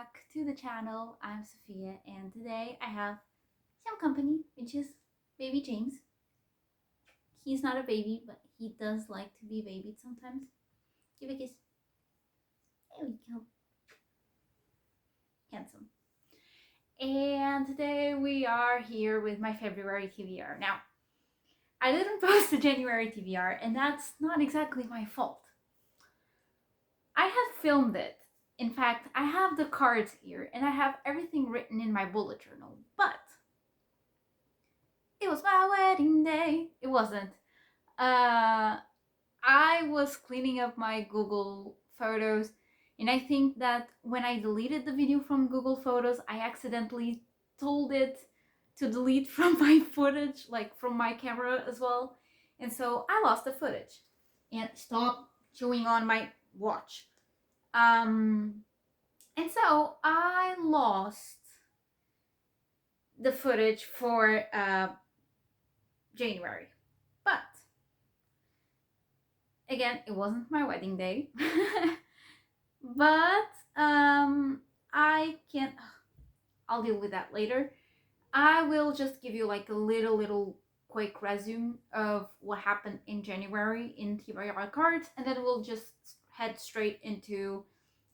back to the channel. I'm Sophia, and today I have some company, which is baby James. He's not a baby, but he does like to be babied sometimes. Give a kiss. There we go. Handsome. And today we are here with my February TBR. Now, I didn't post the January TBR, and that's not exactly my fault. I had filmed it. In fact, I have the cards here, and I have everything written in my bullet journal, but it was my wedding day. It wasn't. I was cleaning up my Google Photos, and I think that when I deleted the video from Google Photos, I accidentally told it to delete from my footage, like from my camera as well. And so I lost the footage. And stop chewing on my watch. And so I lost the footage for January. But again, it wasn't my wedding day. But I'll deal with that later. I will just give you like a little quick resume of what happened in January in TBR cards, and then we'll just head straight into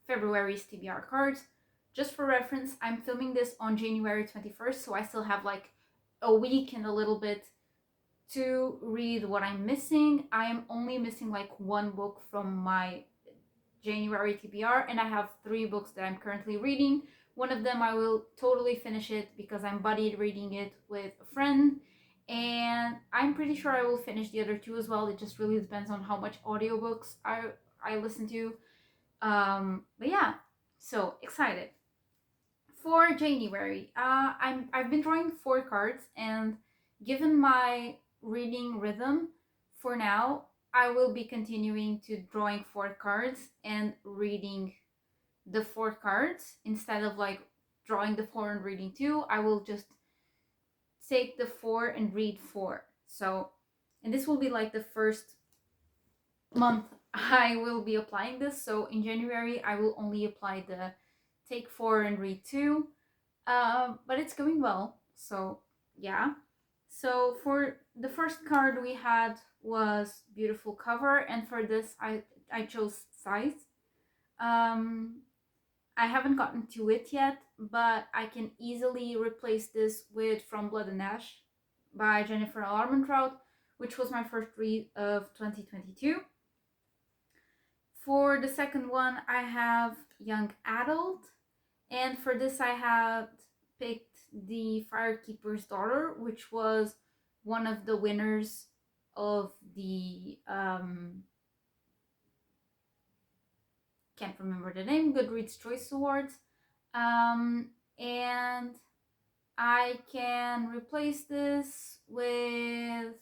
February's TBR cards. Just for reference, I'm filming this on January 21st, so I still have like a week and a little bit to read what I'm missing. I am only missing like one book from my January TBR, and I have 3 books that I'm currently reading. One of them I will totally finish it because I'm buddied reading it with a friend, and I'm pretty sure I will finish the other 2 as well. It just really depends on how much audiobooks I listen to. But yeah, so excited for January. I've been drawing 4 cards, and given my reading rhythm, for now I will be continuing to drawing 4 cards and reading the 4 cards instead of like drawing the 4 and reading 2. I will just take the 4 and read 4. So, and this will be like the first month I will be applying this. So in January I will only apply the take 4 and read 2, but it's going well. So yeah. So for the first card we had was Beautiful Cover, and for this I chose Size. I haven't gotten to it yet, but I can easily replace this with From Blood and Ash by Jennifer L. Armentrout, which was my first read of 2022. For the second one, I have Young Adult, and for this I had picked The Firekeeper's Daughter, which was one of the winners of the can't remember the name, Goodreads Choice Awards, and I can replace this with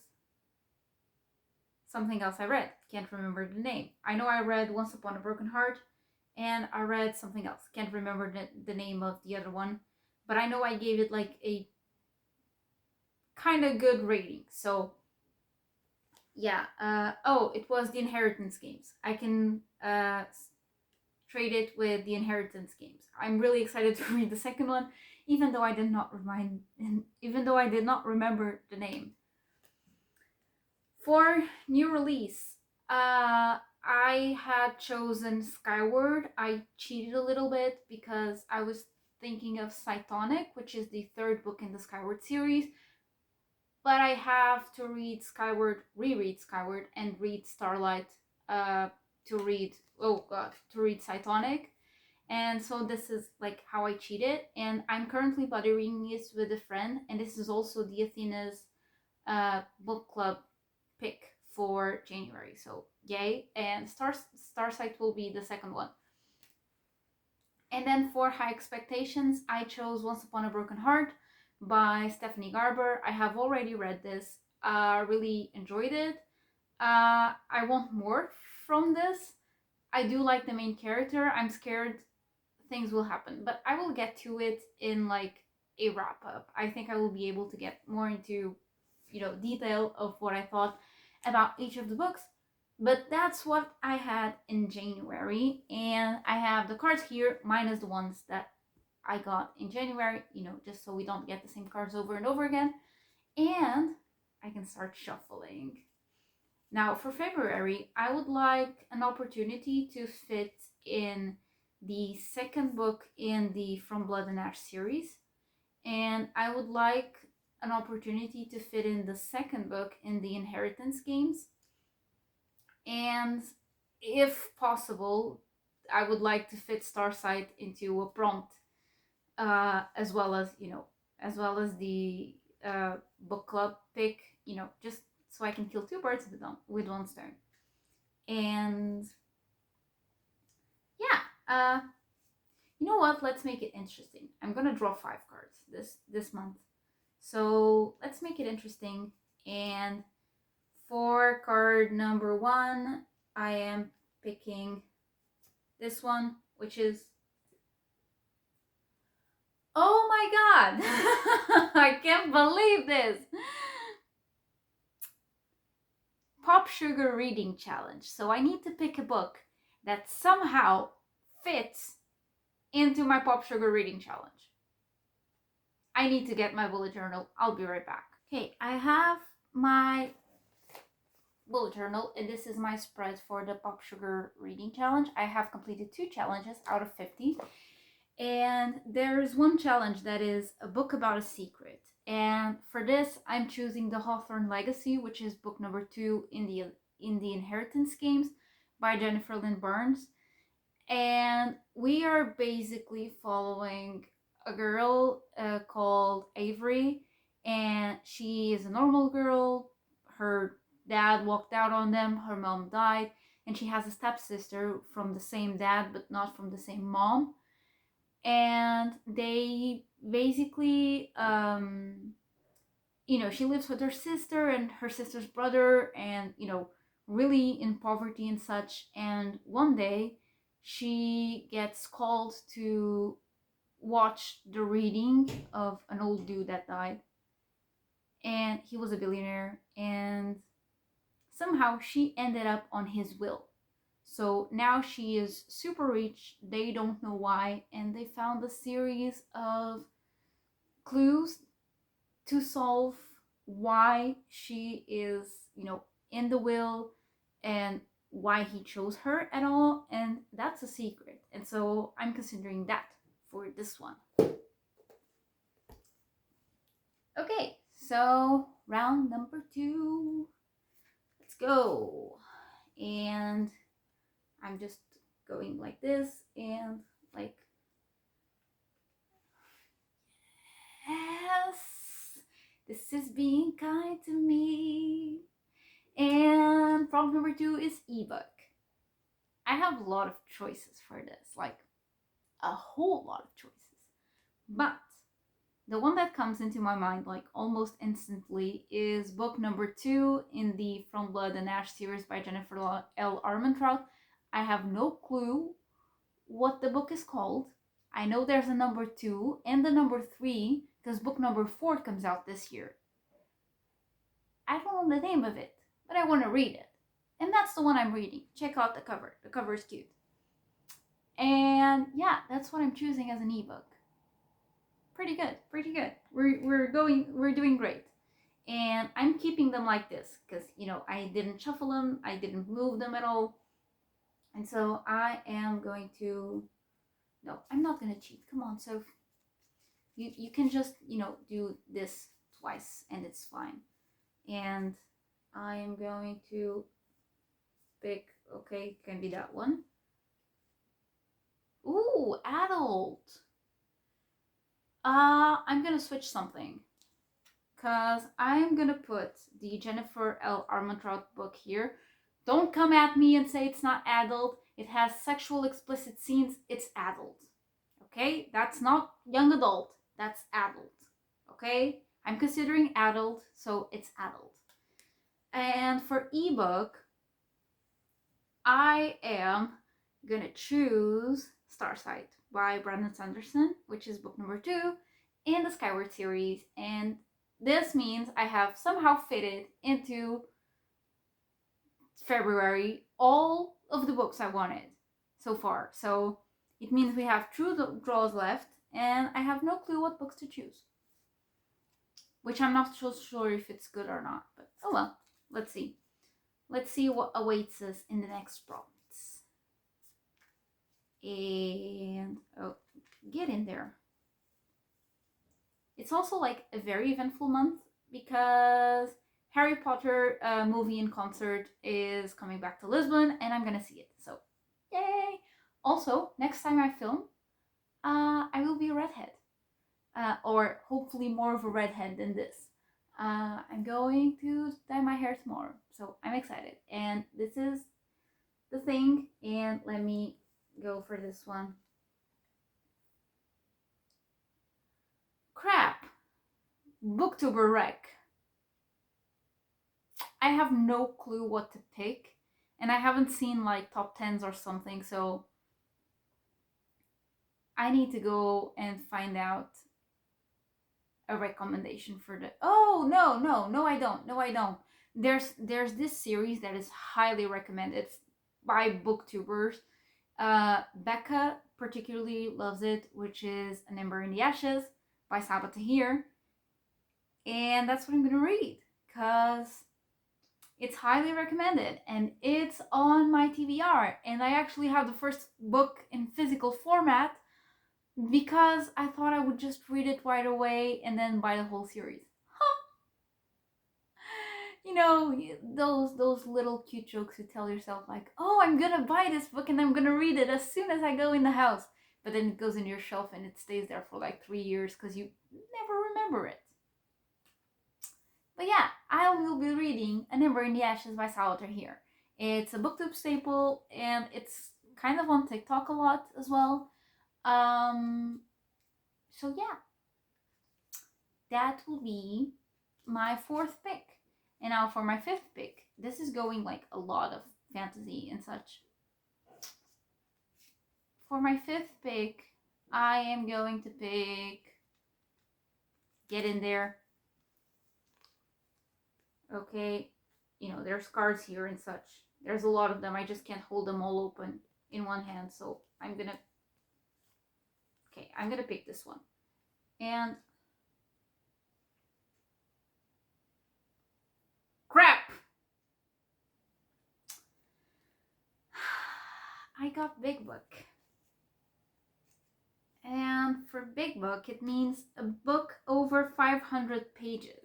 something else I read. Can't remember the name. I know I read Once Upon a Broken Heart, and I read something else. Can't remember the name of the other one, but I know I gave it like a kind of good rating. So yeah. Oh, it was The Inheritance Games. I can trade it with The Inheritance Games. I'm really excited to read the second one, even though I did not remember the name. For new release, I had chosen Skyward. I cheated a little bit because I was thinking of Cytonic, which is the 3rd book in the Skyward series, but I have to read Skyward, reread Skyward, and read Starlight to read Cytonic. And so this is like how I cheated, and I'm currently buddy reading this with a friend, and this is also the Athena's book club pick for January, so yay. And Starsight will be the second one. And then for High Expectations, I chose Once Upon a Broken Heart by Stephanie Garber. I have already read this, really enjoyed it. I want more from this. I do like the main character. I'm scared things will happen, but I will get to it in like a wrap up. I think I will be able to get more into, detail of what I thought about each of the books. But that's what I had in January, and I have the cards here minus the ones that I got in January, just so we don't get the same cards over and over again. And I can start shuffling. Now, for February, I would like an opportunity to fit in the second book in the From Blood and Ash series, and I would like an opportunity to fit in the second book in the Inheritance games, and if possible, I would like to fit Starsight into a prompt, as well as the book club pick, just so I can kill two birds with one stone. And yeah, you know what? Let's make it interesting. I'm gonna draw 5 cards this month, so let's make it interesting. And for card number 1, I am picking this one, which is, oh my god, I can't believe this. Pop Sugar Reading Challenge. So I need to pick a book that somehow fits into my Pop Sugar Reading Challenge. I need to get my bullet journal. I'll be right back. Okay, I have my bullet journal, and this is my spread for the Pop Sugar Reading Challenge. I have completed 2 challenges out of 50. And there's one challenge that is a book about a secret. And for this, I'm choosing The Hawthorne Legacy, which is book number 2 in the Inheritance games by Jennifer Lynn Burns. And we are basically following a girl called Avery, and she is a normal girl. Her dad walked out on them, her mom died, and she has a stepsister from the same dad but not from the same mom. And they basically, she lives with her sister and her sister's brother, and really in poverty and such. And one day she gets called to watch the reading of an old dude that died, and he was a billionaire, and somehow she ended up on his will. So now she is super rich. They don't know why, and they found a series of clues to solve why she is, in the will, and why he chose her at all. And that's a secret. And so I'm considering that for this one. Okay, so round number 2. Let's go. And I'm just going like this, and like, yes, this is being kind to me. And prompt number 2 is ebook. I have a lot of choices for this, like a whole lot of choices. But the one that comes into my mind like almost instantly is book number 2 in the From Blood and Ash series by Jennifer L. Armentrout. I have no clue what the book is called. I know there's a number 2 and the number 3 because book number 4 comes out this year. I don't know the name of it, but I want to read it. And that's the one I'm reading. Check out the cover. The cover is cute. And yeah, that's what I'm choosing as an ebook. Pretty good, pretty good. We're doing great. And I'm keeping them like this because, I didn't shuffle them, I didn't move them at all. And so I am going to, no, I'm not going to cheat. Come on, Soph. You can just, do this twice and it's fine. And I'm going to pick, okay, can be that one. Ooh, adult. I'm gonna switch something, because I'm gonna put the Jennifer L. Armentrout book here. Don't come at me and say it's not adult. It has sexual explicit scenes. It's adult. Okay? That's not young adult. That's adult. Okay? I'm considering adult, so it's adult. And for ebook, I am gonna choose Starsight by Brandon Sanderson, which is book number 2 in the Skyward series. And this means I have somehow fitted into February all of the books I wanted so far. So it means we have 2 draws left, and I have no clue what books to choose. Which I'm not so sure if it's good or not, but oh well, let's see. Let's see what awaits us in the next prompts. And oh, get in there. It's also like a very eventful month because Harry Potter movie and concert is coming back to Lisbon, and I'm gonna see it. So, yay! Also, next time I film, I will be a redhead, or hopefully more of a redhead than this. I'm going to dye my hair tomorrow, so I'm excited. And this is the thing, and let me go for this one. Crap! Booktuber wreck. I have no clue what to pick, and I haven't seen like top 10s or something, so I need to go and find out a recommendation for the. Oh no, I don't. There's this series that is highly recommended by booktubers. Becca particularly loves it, which is An Ember in the Ashes by Saba Tahir, and that's what I'm gonna read because it's highly recommended and it's on my TBR, and I actually have the first book in physical format because I thought I would just read it right away and then buy the whole series. You know, those little cute jokes you tell yourself like, "Oh, I'm gonna buy this book and I'm gonna read it as soon as I go in the house." But then it goes in your shelf and it stays there for like 3 years because you never remember it. But yeah, I will be reading An Ember in the Ashes by Salvatore here. It's a booktube staple and it's kind of on TikTok a lot as well. So yeah, that will be my fourth pick. And now for my fifth pick, this is going like a lot of fantasy and such. For my fifth pick, I am going to pick. Get in there. Okay, you know, there's cards here and such. There's a lot of them. I just can't hold them all open in one hand. So I'm gonna. Okay, I'm gonna pick this one. And. Crap! I got Big Book. And for Big Book, it means a book over 500 pages.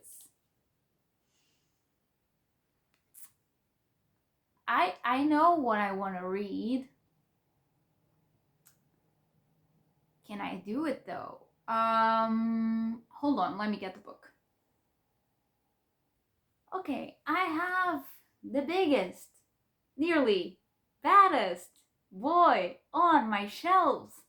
I know what I want to read. Can I do it though? Hold on, let me get the book. Okay, I have the biggest, nearly baddest boy on my shelves.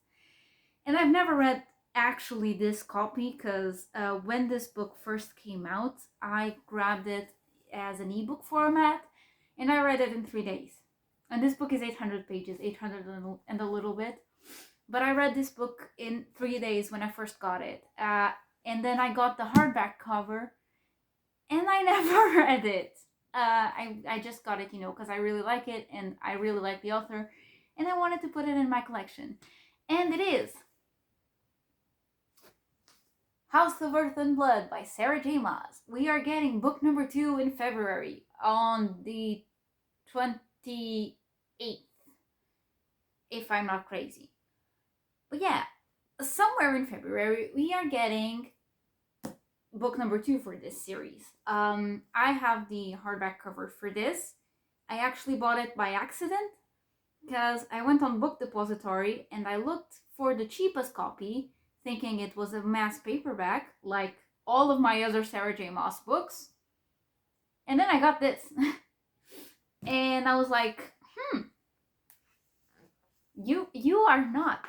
And I've never read actually this copy because when this book first came out, I grabbed it as an ebook format and I read it in 3 days. And this book is 800 pages, 800 and a little bit. But I read this book in 3 days when I first got it. And then I got the hardback cover and I never read it. I just got it, you know, because I really like it and I really like the author and I wanted to put it in my collection. And it is House of Earth and Blood by Sarah J. Maas. We are getting book number 2 in February on the 28th, if I'm not crazy. But yeah, somewhere in February, we are getting book number 2 for this series. I have the hardback cover for this. I actually bought it by accident because I went on Book Depository and I looked for the cheapest copy, thinking it was a mass paperback, like all of my other Sarah J. Maas books. And then I got this. And I was like, you are not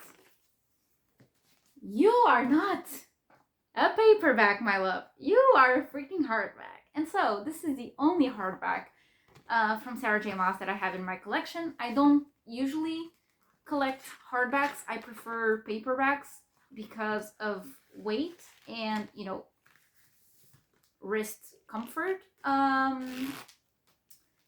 a paperback, my love. You are a freaking hardback. And so this is the only hardback from Sarah J. Maas that I have in my collection. I don't usually collect hardbacks. I prefer paperbacks because of weight and, you know, wrist comfort.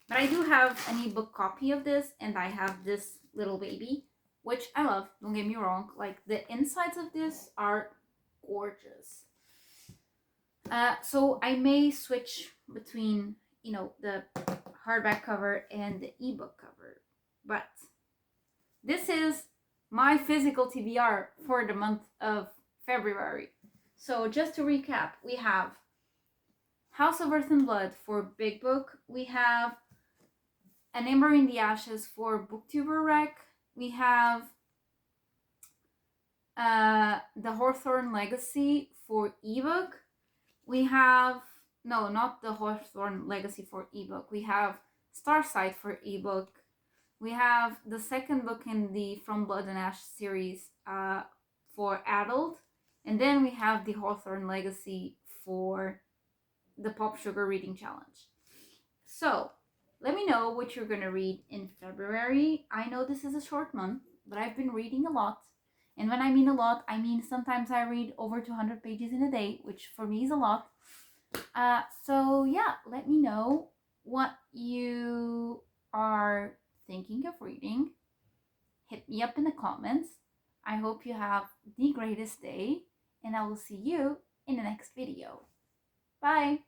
But I do have an ebook copy of this, and I have this little baby which I love, don't get me wrong. Like, the insides of this are gorgeous. So I may switch between, the hardback cover and the ebook cover, but this is my physical TBR for the month of February. So just to recap, we have House of Earth and Blood for Big Book. We have An Ember in the Ashes for Booktuber Rec. We have The Hawthorne Legacy for ebook. We have, no, not The Hawthorne Legacy for ebook. We have Starsight for ebook. We have the second book in the From Blood and Ash series for adult. And then we have the Hawthorne Legacy for the Pop Sugar Reading Challenge. So, let me know what you're going to read in February. I know this is a short month, but I've been reading a lot. And when I mean a lot, I mean sometimes I read over 200 pages in a day, which for me is a lot. So yeah, let me know what you are thinking of reading. Hit me up in the comments. I hope you have the greatest day, and I will see you in the next video. Bye!